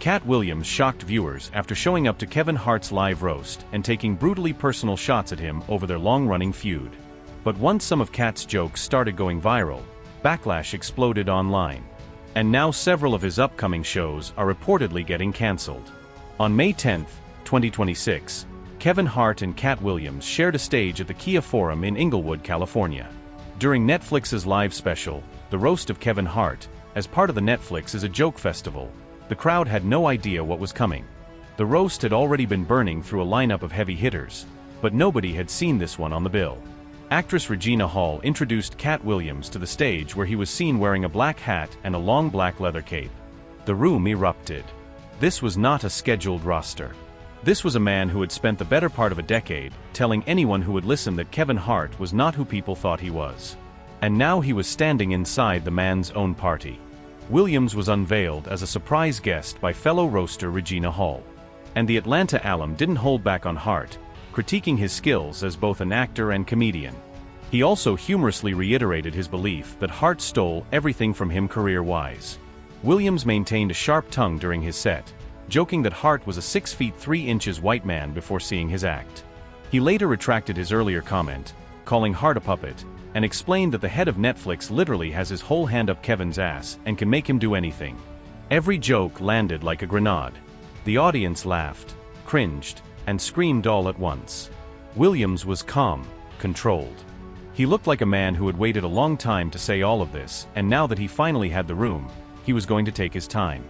Katt Williams shocked viewers after showing up to Kevin Hart's live roast and taking brutally personal shots at him over their long-running feud. But once some of Katt's jokes started going viral, backlash exploded online. And now several of his upcoming shows are reportedly getting cancelled. On May 10, 2026, Kevin Hart and Katt Williams shared a stage at the Kia Forum in Inglewood, California. During Netflix's live special, The Roast of Kevin Hart, as part of the Netflix is a Joke Festival, the crowd had no idea what was coming. The roast had already been burning through a lineup of heavy hitters, but nobody had seen this one on the bill. Actress Regina Hall introduced Katt Williams to the stage where he was seen wearing a black hat and a long black leather cape. The room erupted. This was not a scheduled roster. This was a man who had spent the better part of a decade telling anyone who would listen that Kevin Hart was not who people thought he was. And now he was standing inside the man's own party. Williams was unveiled as a surprise guest by fellow roaster Regina Hall. And the Atlanta alum didn't hold back on Hart, critiquing his skills as both an actor and comedian. He also humorously reiterated his belief that Hart stole everything from him career-wise. Williams maintained a sharp tongue during his set, joking that Hart was a 6 feet 3 inches white man before seeing his act. He later retracted his earlier comment, calling Hart a puppet, and explained that the head of Netflix literally has his whole hand up Kevin's ass and can make him do anything. Every joke landed like a grenade. The audience laughed, cringed, and screamed all at once. Williams was calm, controlled. He looked like a man who had waited a long time to say all of this, and now that he finally had the room, he was going to take his time.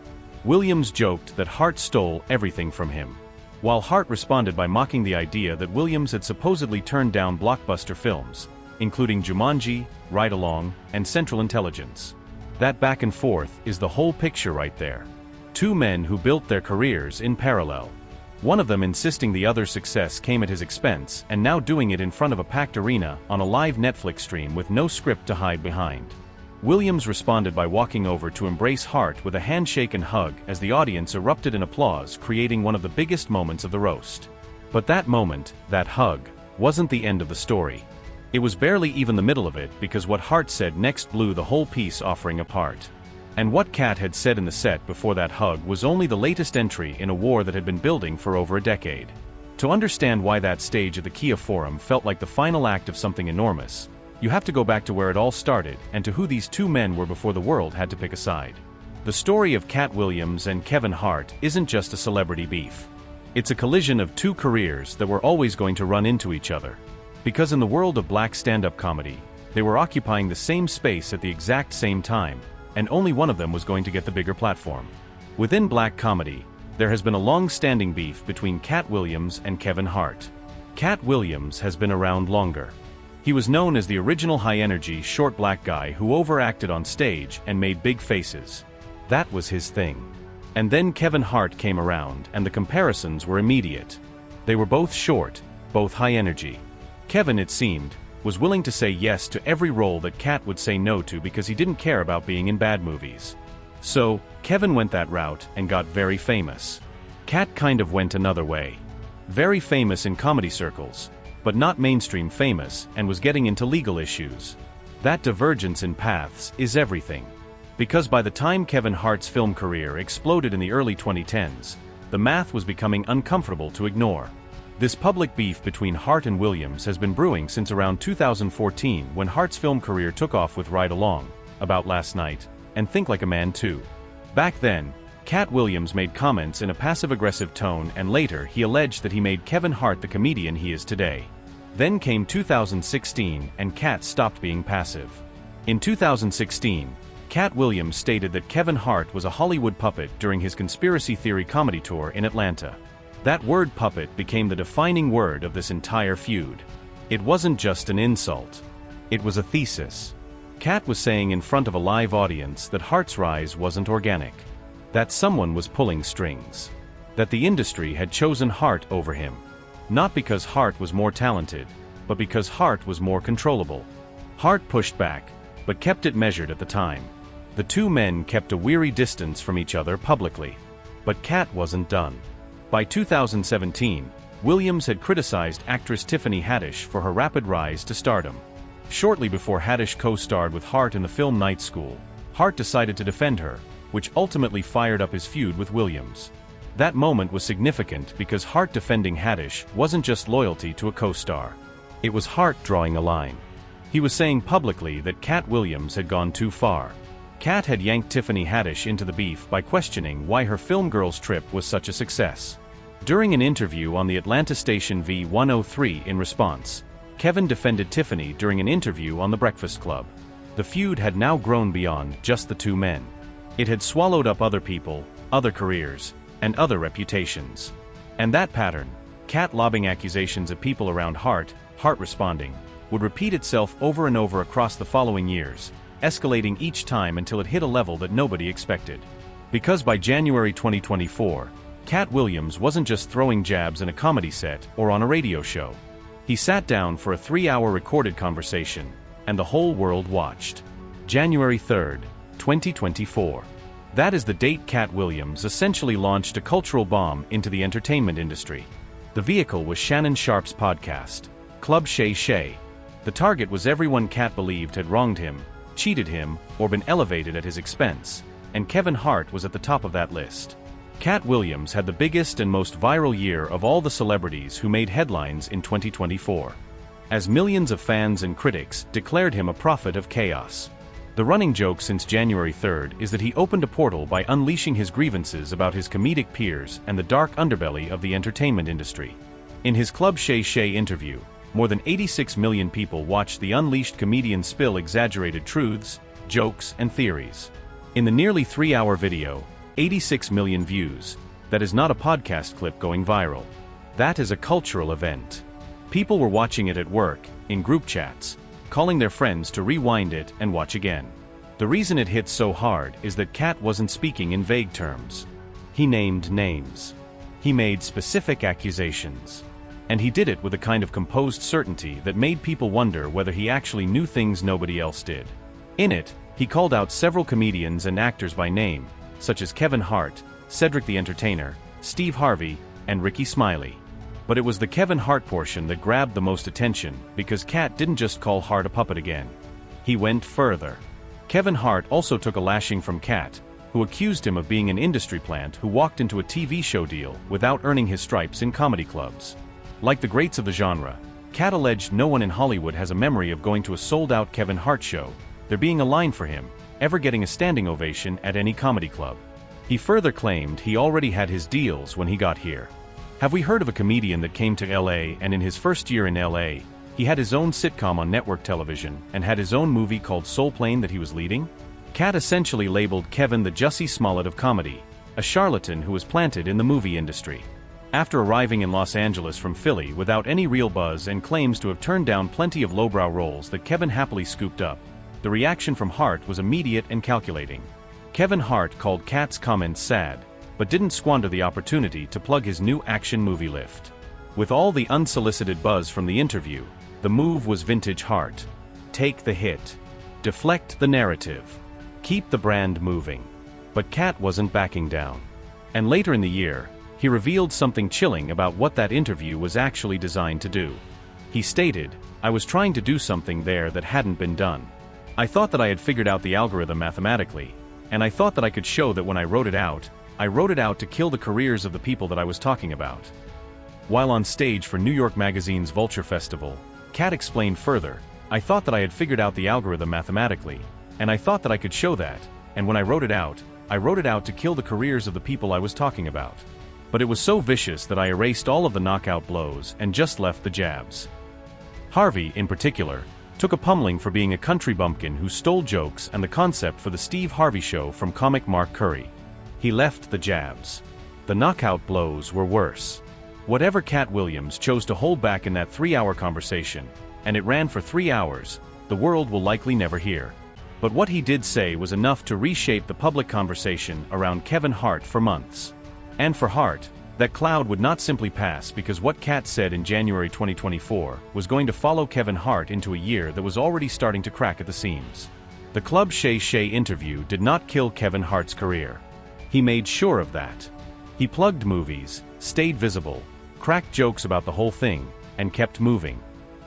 Williams joked that Hart stole everything from him, while Hart responded by mocking the idea that Williams had supposedly turned down blockbuster films, including Jumanji, Ride Along, and Central Intelligence. That back and forth is the whole picture right there. Two men who built their careers in parallel. One of them insisting the other's success came at his expense and now doing it in front of a packed arena on a live Netflix stream with no script to hide behind. Williams responded by walking over to embrace Hart with a handshake and hug as the audience erupted in applause, creating one of the biggest moments of the roast. But that moment, that hug, wasn't the end of the story. It was barely even the middle of it because what Hart said next blew the whole piece offering apart. And what Katt had said in the set before that hug was only the latest entry in a war that had been building for over a decade. To understand why that stage at the Kia Forum felt like the final act of something enormous, you have to go back to where it all started and to who these two men were before the world had to pick a side. The story of Katt Williams and Kevin Hart isn't just a celebrity beef. It's a collision of two careers that were always going to run into each other. Because in the world of black stand-up comedy, they were occupying the same space at the exact same time, and only one of them was going to get the bigger platform. Within black comedy, there has been a long-standing beef between Katt Williams and Kevin Hart. Katt Williams has been around longer. He was known as the original high-energy, short black guy who overacted on stage and made big faces. That was his thing. And then Kevin Hart came around, and the comparisons were immediate. They were both short, both high-energy. Kevin, it seemed, was willing to say yes to every role that Katt would say no to because he didn't care about being in bad movies. So, Kevin went that route and got very famous. Katt kind of went another way. Very famous in comedy circles, but not mainstream famous, and was getting into legal issues. That divergence in paths is everything. Because by the time Kevin Hart's film career exploded in the early 2010s, the math was becoming uncomfortable to ignore. This public beef between Hart and Williams has been brewing since around 2014 when Hart's film career took off with Ride Along, About Last Night, and Think Like a Man Too. Back then, Katt Williams made comments in a passive-aggressive tone, and later he alleged that he made Kevin Hart the comedian he is today. Then came 2016 and Katt stopped being passive. In 2016, Katt Williams stated that Kevin Hart was a Hollywood puppet during his conspiracy theory comedy tour in Atlanta. That word puppet became the defining word of this entire feud. It wasn't just an insult. It was a thesis. Katt was saying in front of a live audience that Hart's rise wasn't organic. That someone was pulling strings. That the industry had chosen Hart over him. Not because Hart was more talented, but because Hart was more controllable. Hart pushed back, but kept it measured at the time. The two men kept a weary distance from each other publicly. But Katt wasn't done. By 2017, Williams had criticized actress Tiffany Haddish for her rapid rise to stardom. Shortly before Haddish co-starred with Hart in the film Night School, Hart decided to defend her, which ultimately fired up his feud with Williams. That moment was significant because Hart defending Haddish wasn't just loyalty to a co-star. It was Hart drawing a line. He was saying publicly that Katt Williams had gone too far. Katt had yanked Tiffany Haddish into the beef by questioning why her film Girls Trip was such a success. During an interview on the Atlanta station V103 in response, Kevin defended Tiffany during an interview on The Breakfast Club. The feud had now grown beyond just the two men. It had swallowed up other people, other careers, and other reputations. And that pattern, Katt lobbing accusations at people around Hart, Hart responding, would repeat itself over and over across the following years, escalating each time until it hit a level that nobody expected. Because by January 2024, Katt Williams wasn't just throwing jabs in a comedy set or on a radio show. He sat down for a 3-hour recorded conversation, and the whole world watched. January 3, 2024. That is the date Katt Williams essentially launched a cultural bomb into the entertainment industry. The vehicle was Shannon Sharpe's podcast, Club Shay Shay. The target was everyone Katt believed had wronged him, cheated him, or been elevated at his expense, and Kevin Hart was at the top of that list. Katt Williams had the biggest and most viral year of all the celebrities who made headlines in 2024, as millions of fans and critics declared him a prophet of chaos. The running joke since January 3rd is that he opened a portal by unleashing his grievances about his comedic peers and the dark underbelly of the entertainment industry. In his Club Shay Shay interview, more than 86 million people watched the unleashed comedian spill exaggerated truths, jokes, and theories. In the nearly 3-hour video, 86 million views. That is not a podcast clip going viral. That is a cultural event. People were watching it at work, in group chats, calling their friends to rewind it and watch again. The reason it hit so hard is that Katt wasn't speaking in vague terms. He named names. He made specific accusations. And he did it with a kind of composed certainty that made people wonder whether he actually knew things nobody else did. In it, he called out several comedians and actors by name, such as Kevin Hart, Cedric the Entertainer, Steve Harvey, and Ricky Smiley. But it was the Kevin Hart portion that grabbed the most attention, because Katt didn't just call Hart a puppet again. He went further. Kevin Hart also took a lashing from Katt, who accused him of being an industry plant who walked into a TV show deal without earning his stripes in comedy clubs. Like the greats of the genre, Katt alleged no one in Hollywood has a memory of going to a sold-out Kevin Hart show, there being a line for him, ever getting a standing ovation at any comedy club. He further claimed he already had his deals when he got here. Have we heard of a comedian that came to LA and in his first year in LA, he had his own sitcom on network television and had his own movie called Soul Plane that he was leading? Katt essentially labeled Kevin the Jussie Smollett of comedy, a charlatan who was planted in the movie industry. After arriving in Los Angeles from Philly without any real buzz and claims to have turned down plenty of lowbrow roles that Kevin happily scooped up, the reaction from Hart was immediate and calculating. Kevin Hart called Katt's comments sad, but didn't squander the opportunity to plug his new action movie Lift. With all the unsolicited buzz from the interview, the move was vintage Hart. Take the hit. Deflect the narrative. Keep the brand moving. But Katt wasn't backing down. And later in the year, he revealed something chilling about what that interview was actually designed to do. He stated, "I was trying to do something there that hadn't been done. I thought that I had figured out the algorithm mathematically, and I thought that I could show that when I wrote it out to kill the careers of the people that I was talking about." While on stage for New York Magazine's Vulture Festival, Katt explained further, "I thought that I had figured out the algorithm mathematically, and I thought that I could show that, and when I wrote it out to kill the careers of the people I was talking about. But it was so vicious that I erased all of the knockout blows and just left the jabs." Harvey, in particular, took a pummeling for being a country bumpkin who stole jokes and the concept for the Steve Harvey Show from comic Mark Curry. He left the jabs. The knockout blows were worse. Whatever Katt Williams chose to hold back in that 3-hour conversation, and it ran for 3 hours, the world will likely never hear. But what he did say was enough to reshape the public conversation around Kevin Hart for months. And for Hart, that cloud would not simply pass because what Katt said in January 2024 was going to follow Kevin Hart into a year that was already starting to crack at the seams. The Club Shay Shay interview did not kill Kevin Hart's career. He made sure of that. He plugged movies, stayed visible, cracked jokes about the whole thing, and kept moving.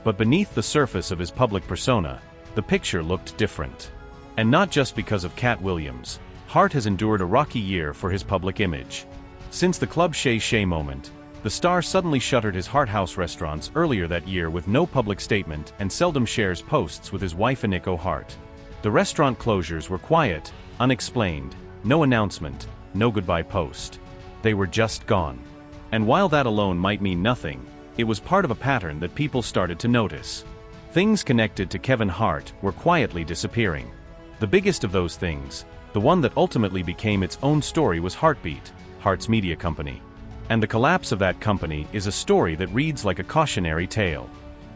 But beneath the surface of his public persona, the picture looked different. And not just because of Katt Williams. Hart has endured a rocky year for his public image. Since the Club Shay Shay moment, the star suddenly shuttered his Hart House restaurants earlier that year with no public statement and seldom shares posts with his wife Aniko Hart. The restaurant closures were quiet, unexplained, no announcement, no goodbye post. They were just gone. And while that alone might mean nothing, it was part of a pattern that people started to notice. Things connected to Kevin Hart were quietly disappearing. The biggest of those things, the one that ultimately became its own story, was Heartbeat, Hart's media company. And the collapse of that company is a story that reads like a cautionary tale.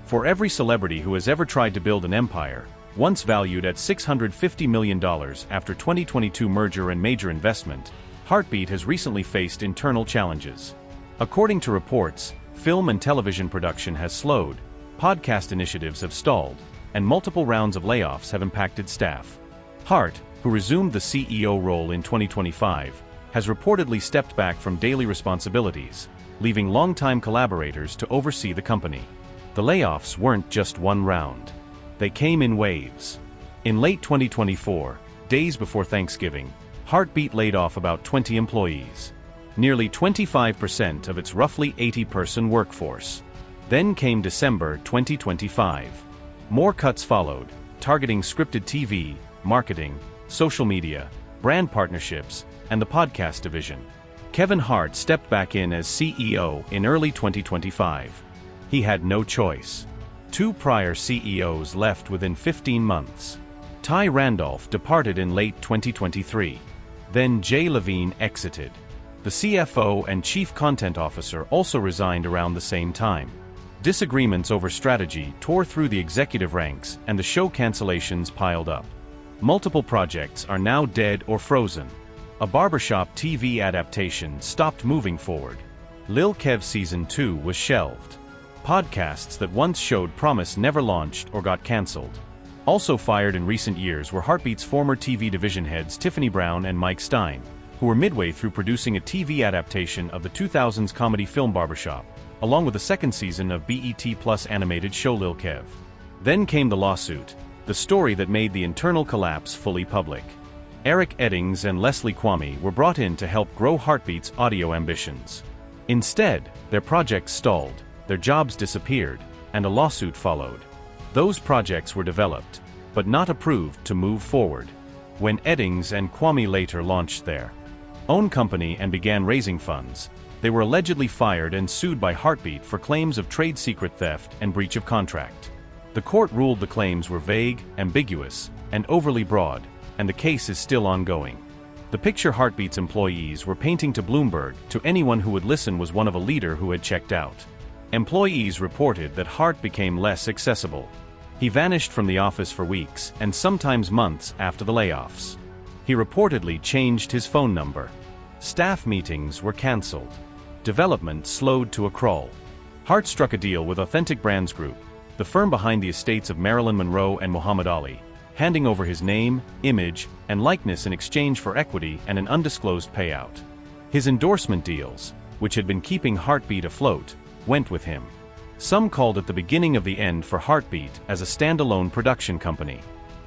For every celebrity who has ever tried to build an empire, once valued at $650 million after 2022 merger and major investment, Heartbeat has recently faced internal challenges. According to reports, film and television production has slowed, podcast initiatives have stalled, and multiple rounds of layoffs have impacted staff. Hart, who resumed the CEO role in 2025, has reportedly stepped back from daily responsibilities, leaving longtime collaborators to oversee the company. The layoffs weren't just one round. They came in waves. In late 2024, days before Thanksgiving, Heartbeat laid off about 20 employees, nearly 25% of its roughly 80-person workforce. Then came December 2025. More cuts followed, targeting scripted TV, marketing, social media, brand partnerships, and the podcast division. Kevin Hart stepped back in as CEO in early 2025. He had no choice. Two prior CEOs left within 15 months. Ty Randolph departed in late 2023. Then Jay Levine exited. The CFO and Chief Content Officer also resigned around the same time. Disagreements over strategy tore through the executive ranks, and the show cancellations piled up. Multiple projects are now dead or frozen. A barbershop TV adaptation stopped moving forward. Lil Kev Season 2 was shelved. Podcasts that once showed promise never launched or got cancelled. Also fired in recent years were Heartbeat's former TV division heads Tiffany Brown and Mike Stein, who were midway through producing a TV adaptation of the 2000s comedy film Barbershop, along with the second season of BET Plus animated show Lil Kev. Then came the lawsuit, the story that made the internal collapse fully public. Eric Eddings and Leslie Kwame were brought in to help grow Heartbeat's audio ambitions. Instead, their projects stalled, their jobs disappeared, and a lawsuit followed. Those projects were developed, but not approved to move forward. When Eddings and Kwame later launched their own company and began raising funds, they were allegedly fired and sued by Heartbeat for claims of trade secret theft and breach of contract. The court ruled the claims were vague, ambiguous, and overly broad, and the case is still ongoing. The picture Heartbeat's employees were painting to Bloomberg, to anyone who would listen, was one of a leader who had checked out. Employees reported that Hart became less accessible. He vanished from the office for weeks and sometimes months after the layoffs. He reportedly changed his phone number. Staff meetings were cancelled. Development slowed to a crawl. Hart struck a deal with Authentic Brands Group, the firm behind the estates of Marilyn Monroe and Muhammad Ali, handing over his name, image, and likeness in exchange for equity and an undisclosed payout. His endorsement deals, which had been keeping Heartbeat afloat, went with him. Some called it the beginning of the end for Heartbeat as a standalone production company.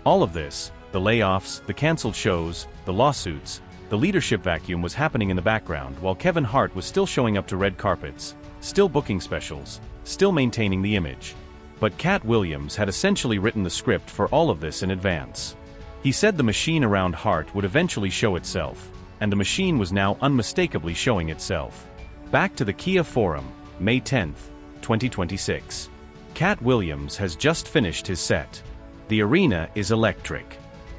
All of this, the layoffs, the cancelled shows, the lawsuits, the leadership vacuum, was happening in the background while Kevin Hart was still showing up to red carpets, still booking specials, still maintaining the image. But Katt Williams had essentially written the script for all of this in advance. He said the machine around Hart would eventually show itself, and the machine was now unmistakably showing itself. Back to the Kia Forum, May 10, 2026. Katt Williams has just finished his set. The arena is electric.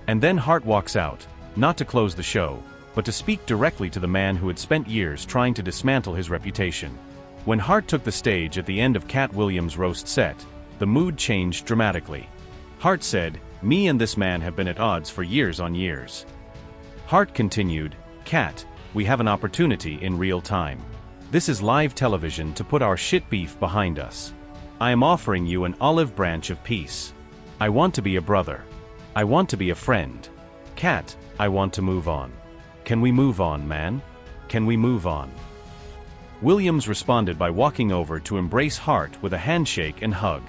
And then Hart walks out, not to close the show, but to speak directly to the man who had spent years trying to dismantle his reputation. When Hart took the stage at the end of Katt Williams' roast set, the mood changed dramatically. Hart said, "Me and this man have been at odds for years on years." Hart continued, "Katt, we have an opportunity in real time. This is live television to put our shit beef behind us. I am offering you an olive branch of peace. I want to be a brother. I want to be a friend. Katt, I want to move on. Can we move on, man? Can we move on?" Williams responded by walking over to embrace Hart with a handshake and hug.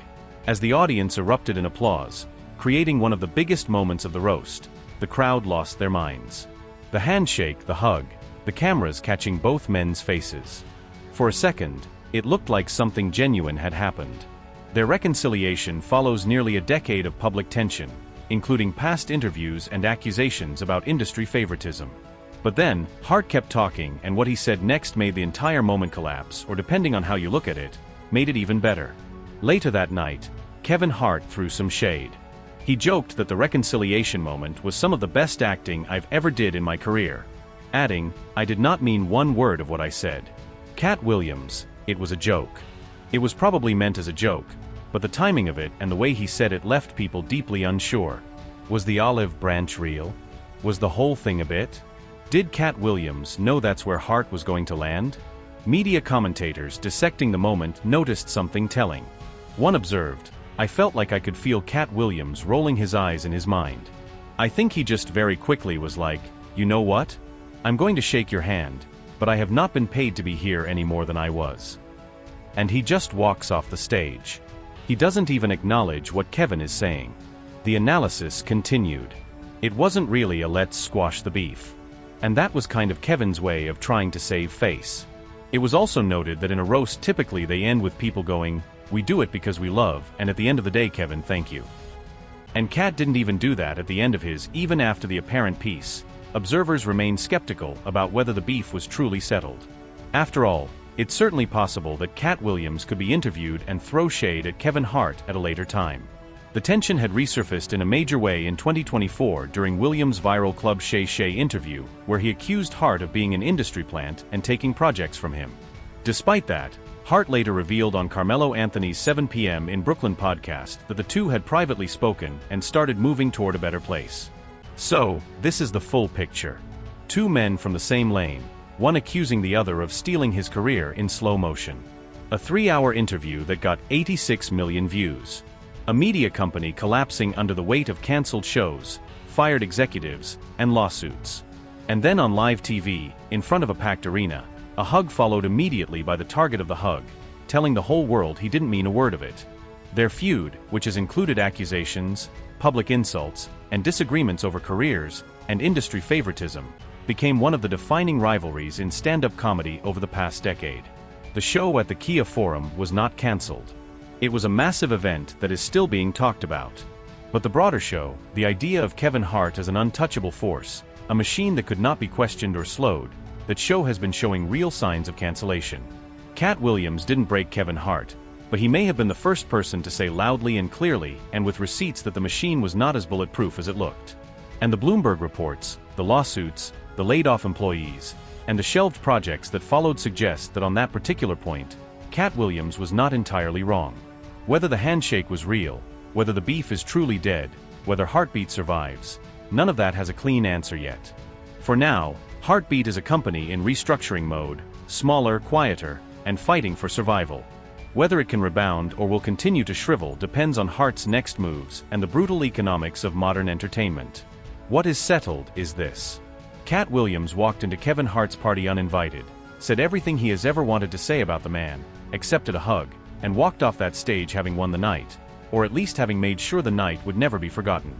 As the audience erupted in applause, creating one of the biggest moments of the roast, the crowd lost their minds. The handshake, the hug, the cameras catching both men's faces. For a second, it looked like something genuine had happened. Their reconciliation follows nearly a decade of public tension, including past interviews and accusations about industry favoritism. But then, Hart kept talking, and what he said next made the entire moment collapse, or depending on how you look at it, made it even better. Later that night, Kevin Hart threw some shade. He joked that the reconciliation moment was some of the best acting I've ever did in my career, adding, "I did not mean one word of what I said." Katt Williams, it was a joke. It was probably meant as a joke, but the timing of it and the way he said it left people deeply unsure. Was the olive branch real? Was the whole thing a bit? Did Katt Williams know that's where Hart was going to land? Media commentators dissecting the moment noticed something telling. One observed, "I felt like I could feel Katt Williams rolling his eyes in his mind. I think he just very quickly was like, you know what? I'm going to shake your hand, but I have not been paid to be here any more than I was." And he just walks off the stage. He doesn't even acknowledge what Kevin is saying. The analysis continued. It wasn't really a let's squash the beef. And that was kind of Kevin's way of trying to save face. It was also noted that in a roast typically they end with people going, "We do it because we love, and at the end of the day, Kevin, thank you." And Katt didn't even do that at the end of his, even after the apparent peace. Observers remained skeptical about whether the beef was truly settled. After all, it's certainly possible that Katt Williams could be interviewed and throw shade at Kevin Hart at a later time. The tension had resurfaced in a major way in 2024 during Williams' viral Club Shay Shay interview, where he accused Hart of being an industry plant and taking projects from him. Despite that, Hart later revealed on Carmelo Anthony's 7 p.m. in Brooklyn podcast that the two had privately spoken and started moving toward a better place. So, this is the full picture. Two men from the same lane, one accusing the other of stealing his career in slow motion. A 3-hour interview that got 86 million views. A media company collapsing under the weight of cancelled shows, fired executives, and lawsuits. And then on live TV, in front of a packed arena, a hug followed immediately by the target of the hug, telling the whole world he didn't mean a word of it. Their feud, which has included accusations, public insults, and disagreements over careers and industry favoritism, became one of the defining rivalries in stand-up comedy over the past decade. The show at the Kia Forum was not cancelled. It was a massive event that is still being talked about. But the broader show, the idea of Kevin Hart as an untouchable force, a machine that could not be questioned or slowed, that show has been showing real signs of cancellation. Katt Williams didn't break Kevin Hart, but he may have been the first person to say loudly and clearly and with receipts that the machine was not as bulletproof as it looked. And the Bloomberg reports, the lawsuits, the laid-off employees, and the shelved projects that followed suggest that on that particular point, Katt Williams was not entirely wrong. Whether the handshake was real, whether the beef is truly dead, whether Heartbeat survives, none of that has a clean answer yet. For now, Heartbeat is a company in restructuring mode, smaller, quieter, and fighting for survival. Whether it can rebound or will continue to shrivel depends on Hart's next moves and the brutal economics of modern entertainment. What is settled is this. Katt Williams walked into Kevin Hart's party uninvited, said everything he has ever wanted to say about the man, accepted a hug, and walked off that stage having won the night, or at least having made sure the night would never be forgotten.